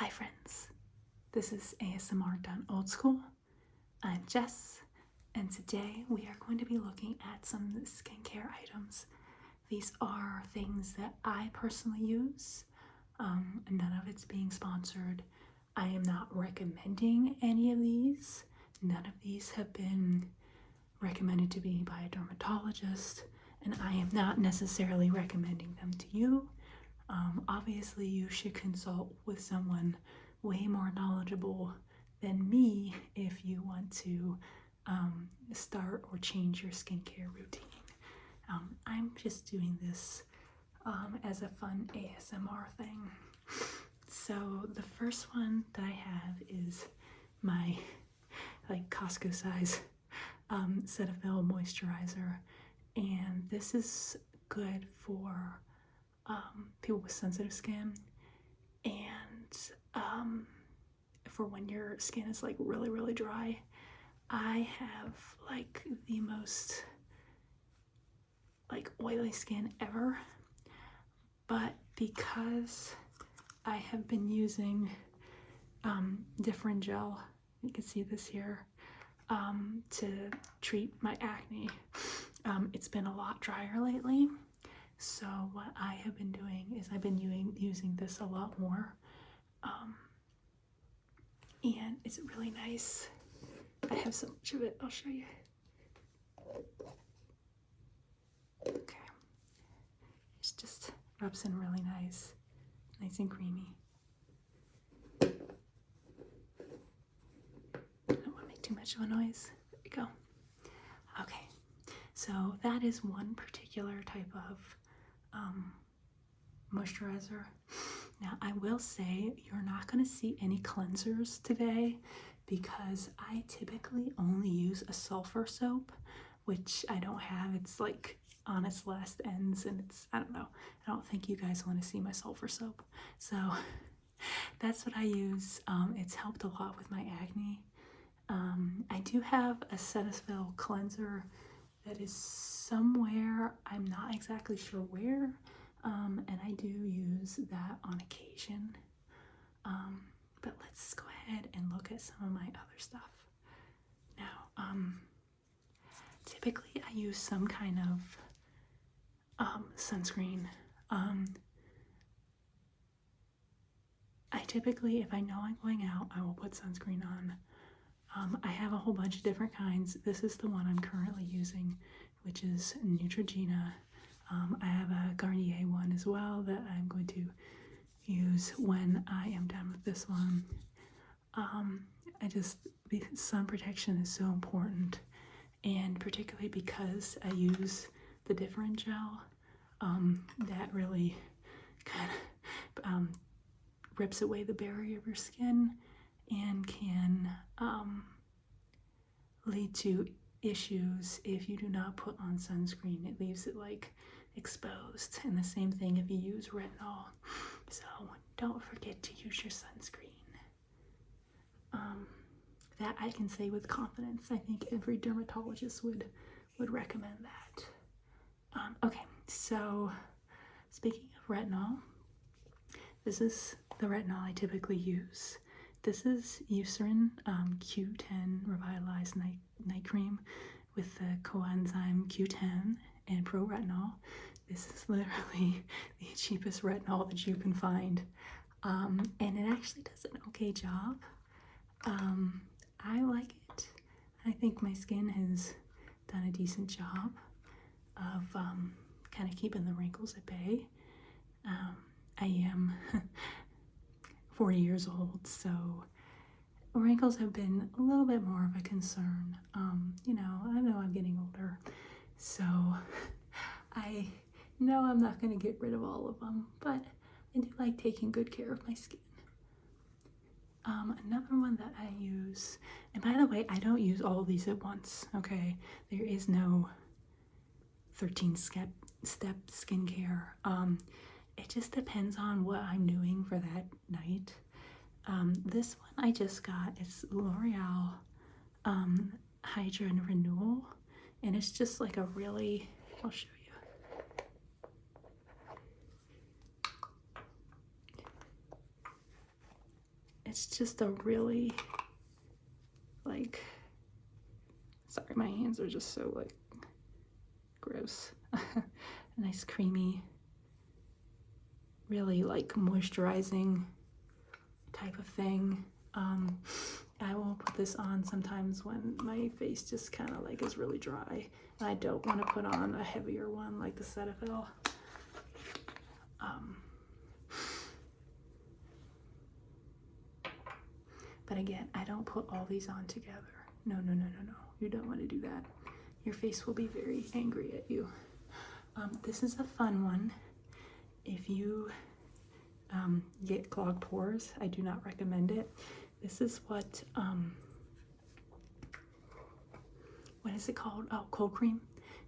Hi friends, this is ASMR done old school. I'm Jess, and today we are going to be looking at some skincare items. These are things that I personally use. None of it's being sponsored. I am not recommending any of these. None of these have been recommended to me by a dermatologist, and I am not necessarily recommending them to you. Obviously, you should consult with someone way more knowledgeable than me if you want to start or change your skincare routine. I'm just doing this as a fun ASMR thing. So the first one that I have is my Costco size Cetaphil moisturizer, and this is good for people with sensitive skin and for when your skin is really dry. I have the most oily skin ever, but because I have been using different gel, you can see this here, to treat my acne, it's been a lot drier lately. So what I have been doing is I've been using this a lot more, and it's really nice. I have so much of it, I'll show you. Okay, it just rubs in really nice and creamy. I don't want to make too much of a noise. There we go. Okay, so that is one particular type of moisturizer. Now I will say you're not going to see any cleansers today because I typically only use a sulfur soap, which I don't have. It's on its last ends, and I don't know, I don't think you guys want to see my sulfur soap, so that's what I use. It's helped a lot with my acne. I do have a Cetaphil cleanser that is somewhere, I'm not exactly sure where, and I do use that on occasion. But let's go ahead and look at some of my other stuff. Now, typically I use some kind of sunscreen. I typically, if I know I'm going out, I will put sunscreen on. I have a whole bunch of different kinds. This is the one I'm currently using, which is Neutrogena. I have a Garnier one as well that I'm going to use when I am done with this one. Sun protection is so important, and particularly because I use the different gel, that really kind of rips away the barrier of your skin and can lead to issues if you do not put on sunscreen. It leaves it exposed, and the same thing if you use retinol. So don't forget to use your sunscreen. That I can say with confidence. I think every dermatologist would recommend that. Okay, so speaking of retinol, this is the retinol I typically use. This is Eucerin Q10 Revitalized Night Cream with the coenzyme Q10 and pro-retinol. This is literally the cheapest retinol that you can find, and it actually does an okay job. I like it. I think my skin has done a decent job of kind of keeping the wrinkles at bay. I am 40 years old, so wrinkles have been a little bit more of a concern. I know I'm getting older, so I know I'm not going to get rid of all of them, but I do like taking good care of my skin. Another one that I use, and by the way, I don't use all of these at once, okay? There is no 13-step skincare. It just depends on what I'm doing for that night. This one I just got is L'Oreal Hydra and Renewal, and it's just a really, I'll show you. it's just a really, like, sorry, my hands are just so, like, gross. A nice creamy, really, like, moisturizing type of thing. I will put this on sometimes when my face just kind of like is really dry and I don't want to put on a heavier one like the Cetaphil. But again, I don't put all these on together. No. You don't want to do that. Your face will be very angry at you. This is a fun one. If you get clogged pores, I do not recommend it. This is what is it called? Oh, cold cream.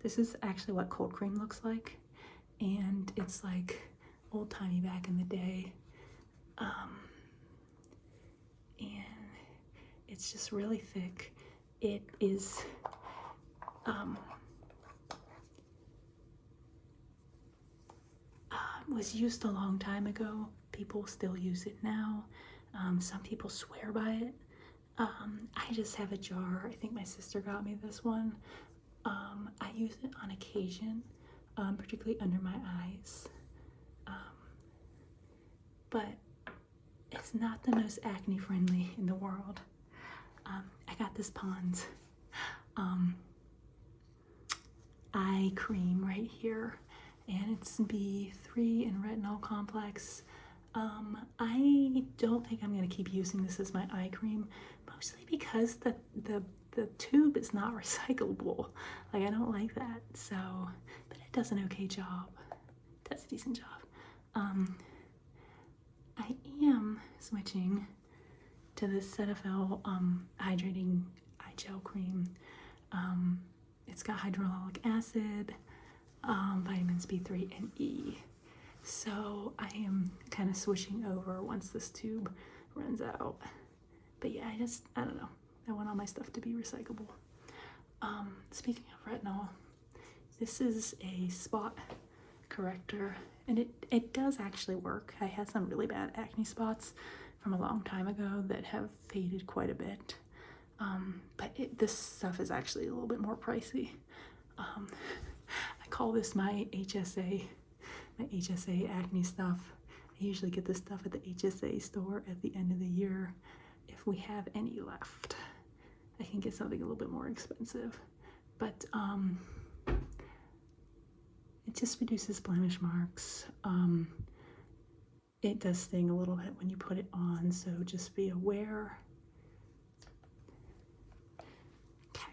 This is actually what cold cream looks like, and it's like old-timey back in the day. And it's just really thick. It is was used a long time ago. People still use it now. Some people swear by it. I just have a jar. I think my sister got me this one. I use it on occasion, particularly under my eyes. But it's not the most acne friendly in the world. I got this Pond's eye cream right here, and it's B3 and retinol complex. I don't think I'm gonna keep using this as my eye cream, mostly because the tube is not recyclable. Like, I don't like that. So, but it does an okay job. It does a decent job. I am switching to this Cetaphil hydrating eye gel cream. It's got hyaluronic acid, vitamins B3 and E. So I am kind of switching over once this tube runs out. But yeah, I don't know. I want all my stuff to be recyclable. Speaking of retinol, this is a spot corrector, and it does actually work. I had some really bad acne spots from a long time ago that have faded quite a bit. But this stuff is actually a little bit more pricey. I call this my HSA acne stuff. I usually get this stuff at the HSA store at the end of the year. If we have any left, I can get something a little bit more expensive. But it just reduces blemish marks. It does sting a little bit when you put it on, so just be aware. Okay.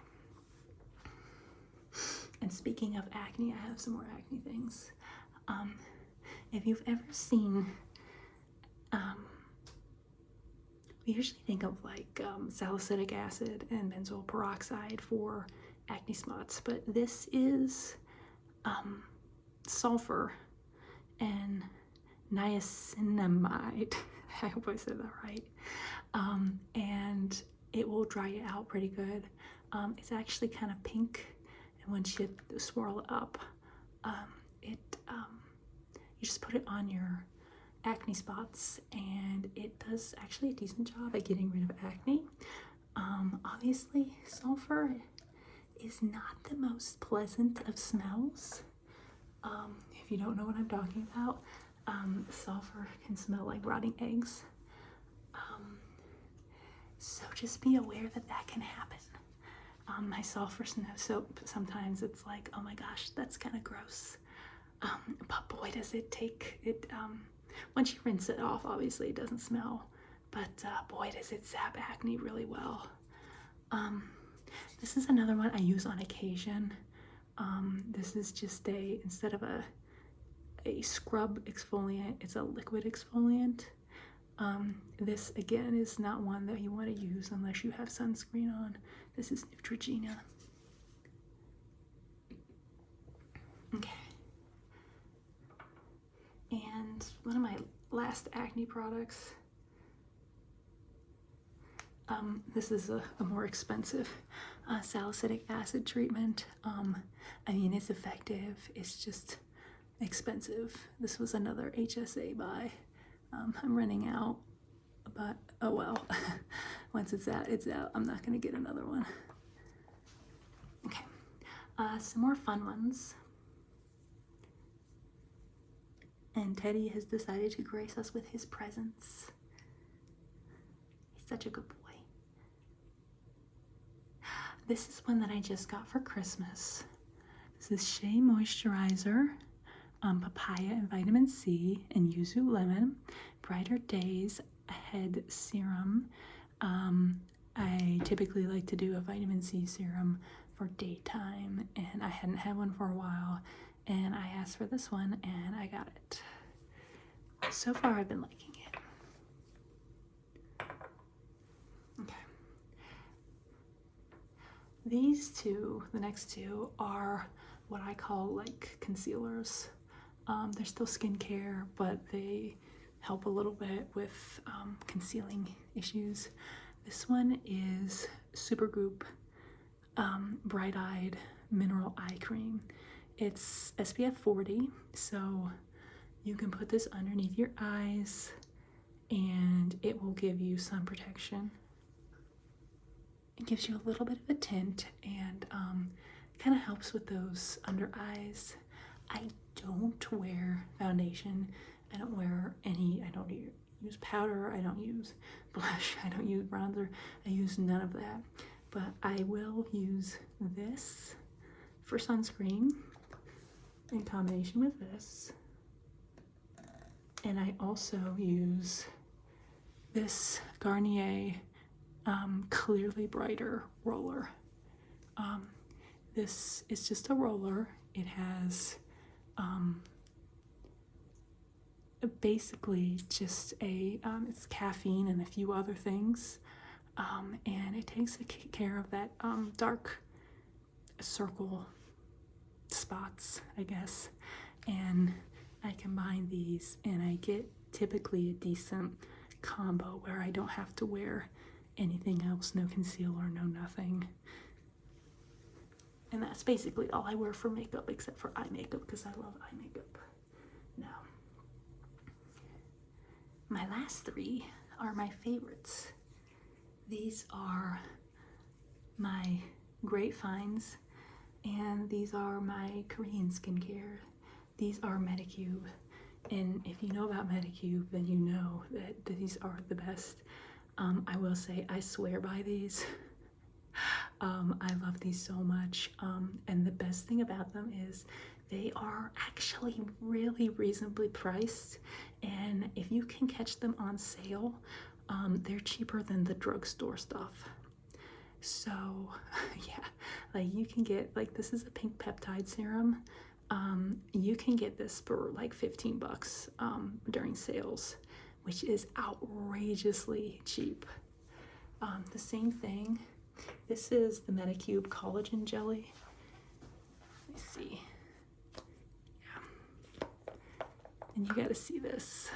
And speaking of acne, I have some more acne things. If you've ever seen, we usually think of like salicylic acid and benzoyl peroxide for acne spots, but this is sulfur and niacinamide. I hope I said that right. And it will dry it out pretty good. It's actually kind of pink, and once you swirl it up, you just put it on your acne spots, and it does actually a decent job at getting rid of acne. Obviously, sulfur is not the most pleasant of smells. If you don't know what I'm talking about, sulfur can smell like rotting eggs. So just be aware that that can happen. My sulfur snow soap, sometimes it's like, oh my gosh, that's kind of gross. But boy, does it take it, once you rinse it off, obviously it doesn't smell, but boy, does it zap acne really well. This is another one I use on occasion. This is just instead of a scrub exfoliant, it's a liquid exfoliant. This again is not one that you want to use unless you have sunscreen on. This is Neutrogena. Okay. And one of my last acne products, this is a more expensive salicylic acid treatment. I mean, it's effective, it's just expensive. This was another HSA buy. I'm running out, but oh well. Once it's out, it's out. I'm not gonna get another one. Okay, some more fun ones. And Teddy has decided to grace us with his presence. He's such a good boy. This is one that I just got for Christmas. This is Shea Moisturizer, papaya and vitamin C, and yuzu lemon, Brighter Days Ahead Serum. I typically like to do a vitamin C serum for daytime, and I hadn't had one for a while, and I asked for this one, and I got it. So far, I've been liking it. Okay. These two, the next two, are what I call like concealers. They're still skincare, but they help a little bit with concealing issues. This one is Supergoop Bright Eyed Mineral Eye Cream. It's SPF 40, so you can put this underneath your eyes and it will give you sun protection. It gives you a little bit of a tint and kind of helps with those under eyes. I don't wear foundation. I don't wear any, I don't use powder, I don't use blush, I don't use bronzer, I use none of that. But I will use this for sunscreen in combination with this. And I also use this Garnier Clearly Brighter roller. This is just a roller. It has basically just a, it's caffeine and a few other things. And it takes care of that dark circle spots, I guess. And I combine these and I get typically a decent combo where I don't have to wear anything else, no concealer, no nothing. And that's basically all I wear for makeup, except for eye makeup, because I love eye makeup. Now, my last three are my favorites. These are my great finds, and these are my Korean skincare. These are Medicube, and if you know about Medicube, then you know that these are the best. I will say I swear by these. I love these so much, and the best thing about them is they are actually really reasonably priced, and if you can catch them on sale, they're cheaper than the drugstore stuff. So yeah, like you can get, like, this is a pink peptide serum. You can get this for like 15 bucks during sales, which is outrageously cheap. The same thing, this is the Medicube collagen jelly. Let me see. Yeah. And you gotta see this.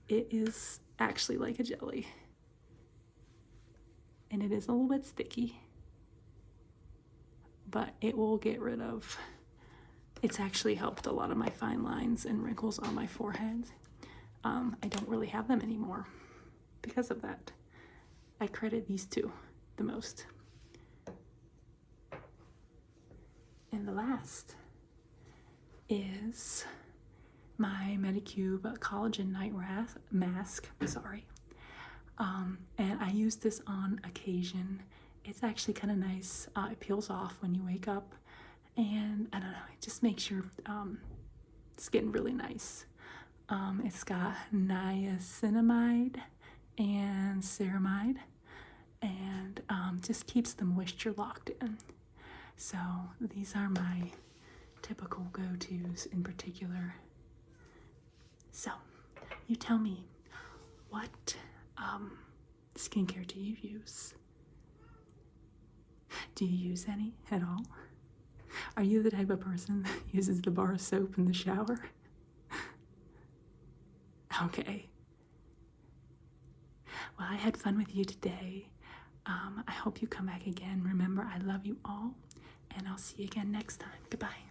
It is actually like a jelly. And it is a little bit sticky, but it will get rid of, it's actually helped a lot of my fine lines and wrinkles on my forehead. I don't really have them anymore because of that. I credit these two the most. And the last is my Medicube collagen night mask, sorry. And I use this on occasion. It's actually kind of nice. It peels off when you wake up, and I don't know, it just makes your skin really nice. It's got niacinamide and ceramide, and just keeps the moisture locked in. So these are my typical go-tos in particular. So you tell me, what skincare do you use? Do you use any at all? Are you the type of person that uses the bar of soap in the shower? Okay. Well, I had fun with you today. I hope you come back again. Remember, I love you all, and I'll see you again next time. Goodbye.